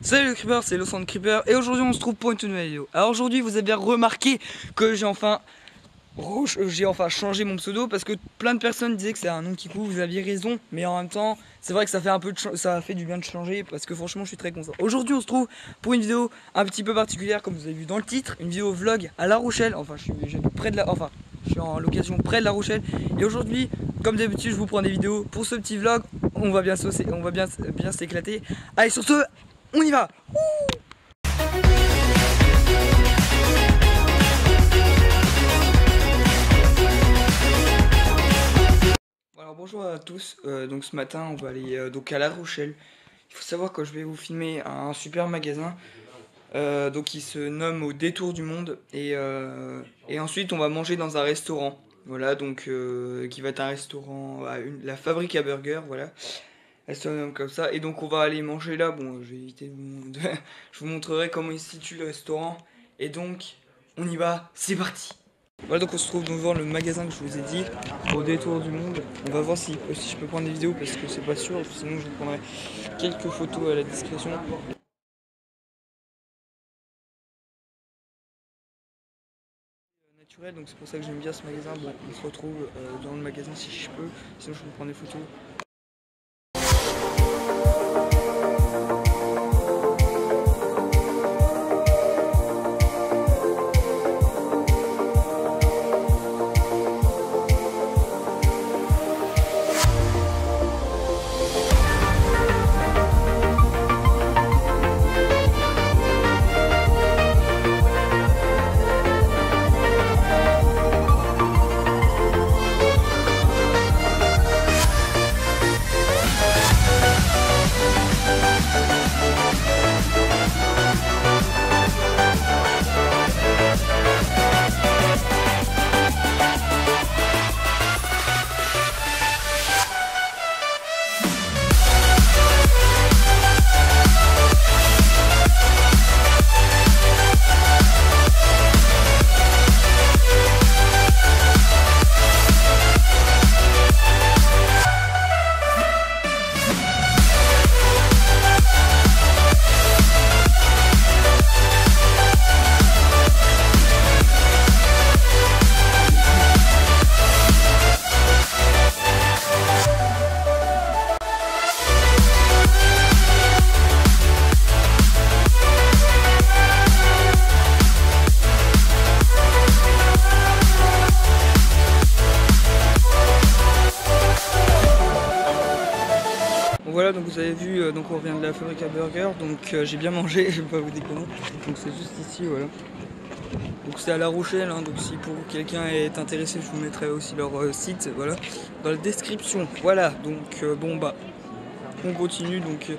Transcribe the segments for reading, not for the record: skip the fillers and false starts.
Salut le Creeper, c'est Los Creeper et aujourd'hui on se trouve pour une toute nouvelle vidéo. Alors aujourd'hui vous avez bien remarqué que j'ai enfin changé mon pseudo parce que plein de personnes disaient que c'est un nom qui coule, vous aviez raison, mais en même temps c'est vrai que ça fait un peu ça a fait du bien de changer parce que franchement je suis très content. Aujourd'hui on se trouve pour une vidéo un petit peu particulière comme vous avez vu dans le titre, une vidéo vlog à La Rochelle, j'habite près de je suis en location près de La Rochelle et aujourd'hui comme d'habitude je vous prends des vidéos pour ce petit vlog, on va bien s'éclater. Allez sur ce, on y va. Alors bonjour à tous, donc ce matin on va aller donc à La Rochelle. Il faut savoir que je vais vous filmer un super magasin donc qui se nomme Au Détour du Monde et ensuite on va manger dans un restaurant. Voilà donc qui va être un restaurant la Fabrique à Burger, voilà. Elle se nomme comme ça et donc on va aller manger là. Bon je vais éviter je vous montrerai comment il se situe le restaurant et donc on y va, c'est parti. Voilà donc on se trouve devant le magasin que je vous ai dit, Au Détour du Monde. On va voir si je peux prendre des vidéos parce que c'est pas sûr, sinon je vous prendrai quelques photos à la discrétion. Naturel, donc c'est pour ça que j'aime bien ce magasin. Bon, on se retrouve dans le magasin si je peux, sinon je vous prends des photos. Voilà donc vous avez vu, donc on revient de la Fabrique à Burger, donc j'ai bien mangé, je vais pas vous déconner, donc c'est juste ici voilà. Donc c'est à La Rochelle, hein, donc si pour quelqu'un est intéressé je vous mettrai aussi leur site voilà, dans la description. Voilà donc bon bah on continue donc.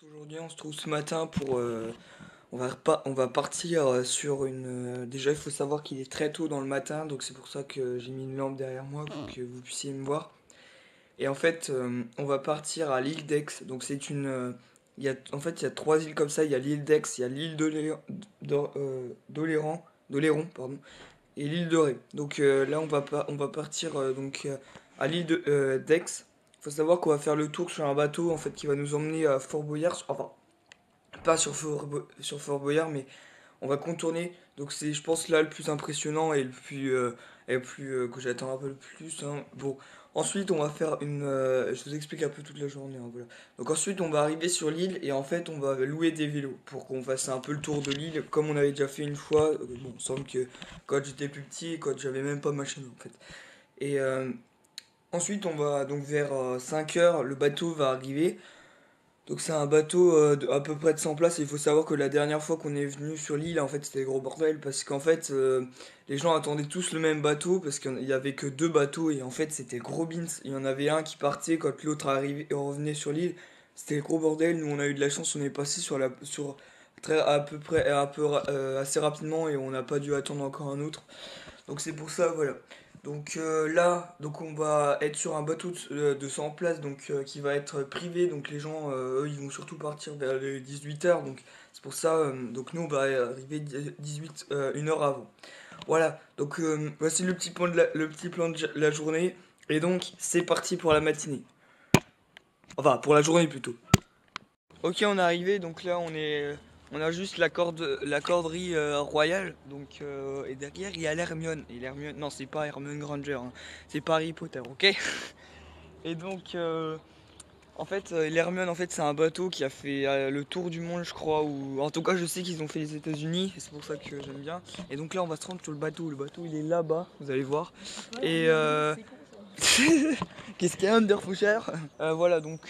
Aujourd'hui on se trouve ce matin pour on va partir sur une déjà il faut savoir qu'il est très tôt dans le matin donc c'est pour ça que j'ai mis une lampe derrière moi pour que vous puissiez me voir. Et en fait on va partir à l'île d'Aix. Donc c'est une en fait il y a trois îles comme ça, il y a l'île d'Aix, il y a l'île d'Oléron pardon et l'île de Ré. Donc là on va partir à l'île d'Aix. Faut savoir qu'on va faire le tour sur un bateau en fait qui va nous emmener à Fort Boyard, enfin pas sur Fort Boyard, mais on va contourner. Donc c'est, je pense, là le plus impressionnant et le plus que j'attends un peu le plus. Hein. Bon, ensuite on va faire je vous explique un peu toute la journée. Hein, voilà. Donc ensuite on va arriver sur l'île et en fait on va louer des vélos pour qu'on fasse un peu le tour de l'île comme on avait déjà fait une fois. Bon, il me semble que quand j'étais plus petit, quand j'avais même pas ma chaîne en fait. Et ensuite on va donc vers 5 heures, le bateau va arriver. Donc c'est un bateau à peu près de 100 places et il faut savoir que la dernière fois qu'on est venu sur l'île en fait c'était gros bordel parce qu'en fait les gens attendaient tous le même bateau parce qu'il y avait que deux bateaux et en fait c'était gros beans. Il y en avait un qui partait quand l'autre arrivait et revenait sur l'île. C'était gros bordel. Nous on a eu de la chance, on est passé sur très à peu près assez rapidement et on n'a pas dû attendre encore un autre. Donc c'est pour ça voilà. Donc là, donc on va être sur un bateau de 100 places donc, qui va être privé. Donc les gens, eux, ils vont surtout partir vers les 18 h. Donc c'est pour ça, donc nous on va arriver 1 heure avant. Voilà, donc voici le petit plan de la journée. Et donc, c'est parti pour la matinée. Enfin, pour la journée plutôt. Ok, on est arrivé, donc là on a juste la corderie royale, donc et derrière il y a l'Hermione. Et l'Hermione, non c'est pas Hermione Granger, hein, c'est pas Harry Potter, ok. Et donc en fait l'Hermione en fait c'est un bateau qui a fait le tour du monde je crois, ou en tout cas je sais qu'ils ont fait les États-Unis, et c'est pour ça que j'aime bien. Et donc là on va se rendre sur le bateau il est là-bas, vous allez voir. Et qu'est-ce qu'il y a Underfusher voilà donc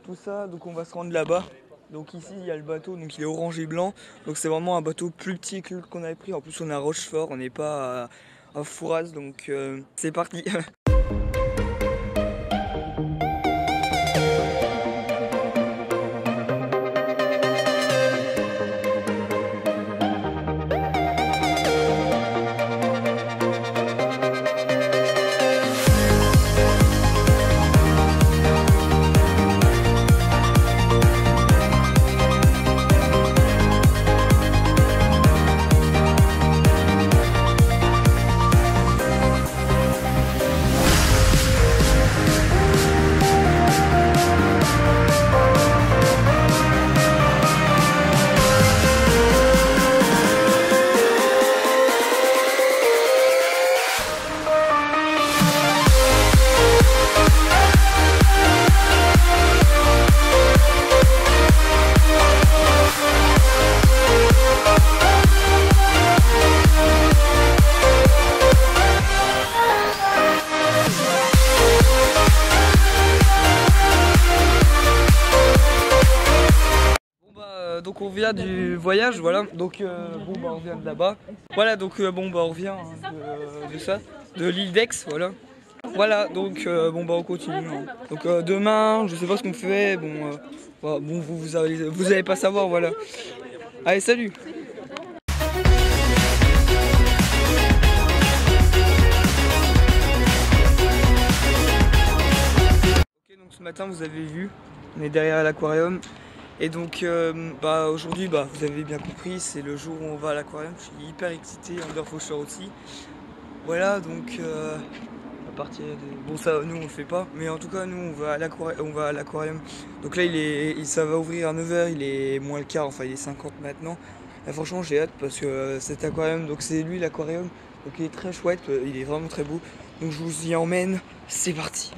tout ça, donc on va se rendre là-bas. Donc ici il y a le bateau, donc il est orange et blanc. Donc c'est vraiment un bateau plus petit que l'autre qu'on avait pris. En plus on est à Rochefort, on n'est pas à Fouras, donc c'est parti. Donc on vient du voyage, voilà. Donc bon bah on vient de là-bas. Voilà donc bon bah on revient de ça, de l'île d'Aix, voilà. Voilà donc bon bah on continue. Hein. Donc demain, je sais pas ce qu'on fait, bon, voilà, bon vous allez pas savoir, voilà. Allez salut. Ok donc ce matin vous avez vu, on est derrière l'aquarium. Et donc bah aujourd'hui bah vous avez bien compris, c'est le jour où on va à l'aquarium. Je suis hyper excité, Underfusher aussi. Voilà donc à partir de... Bon ça nous on le fait pas, mais en tout cas nous on va à l'aquarium. Donc là ça va ouvrir à 9 h, il est moins le quart, enfin il est 50 maintenant. Et franchement j'ai hâte parce que cet aquarium, donc c'est lui l'aquarium, donc il est très chouette, il est vraiment très beau. Donc je vous y emmène, c'est parti.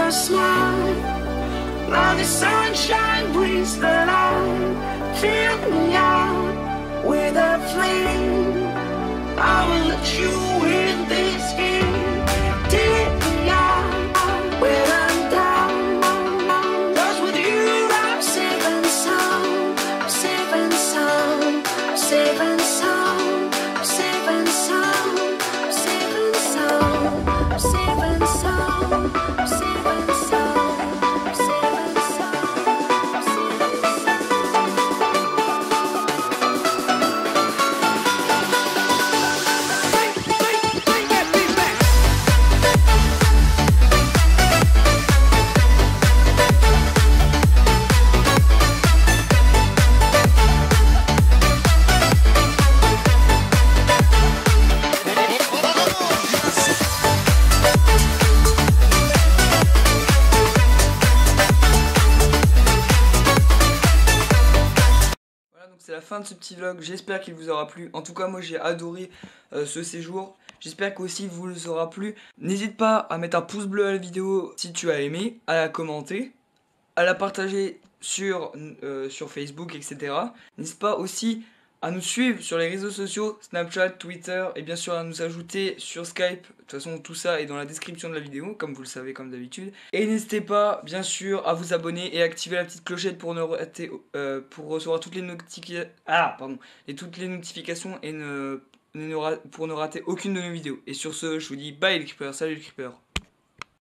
your smile. Now the sunshine brings the light. Fill me out with a flame. I will let you in this game. Take me out when I'm down. 'Cause with you I'm safe and sound. I'm safe and sound. I'm safe and sound. I'm safe and sound. I'm safe and sound. I'm safe and sound. I'm safe and sound. I'm safe and sound. I'm safe and Voilà, donc c'est la fin de ce petit vlog, j'espère qu'il vous aura plu. En tout cas moi j'ai adoré ce séjour, j'espère qu'aussi vous aura plu. N'hésite pas à mettre un pouce bleu à la vidéo si tu as aimé, à la commenter, à la partager sur Facebook, etc. N'hésite pas aussi à nous suivre sur les réseaux sociaux, Snapchat, Twitter, et bien sûr à nous ajouter sur Skype. De toute façon tout ça est dans la description de la vidéo, comme vous le savez comme d'habitude. Et n'hésitez pas bien sûr à vous abonner et activer la petite clochette pour pour recevoir toutes les notifications et pour ne rater aucune de nos vidéos. Et sur ce, je vous dis bye les creepers, salut les creepers.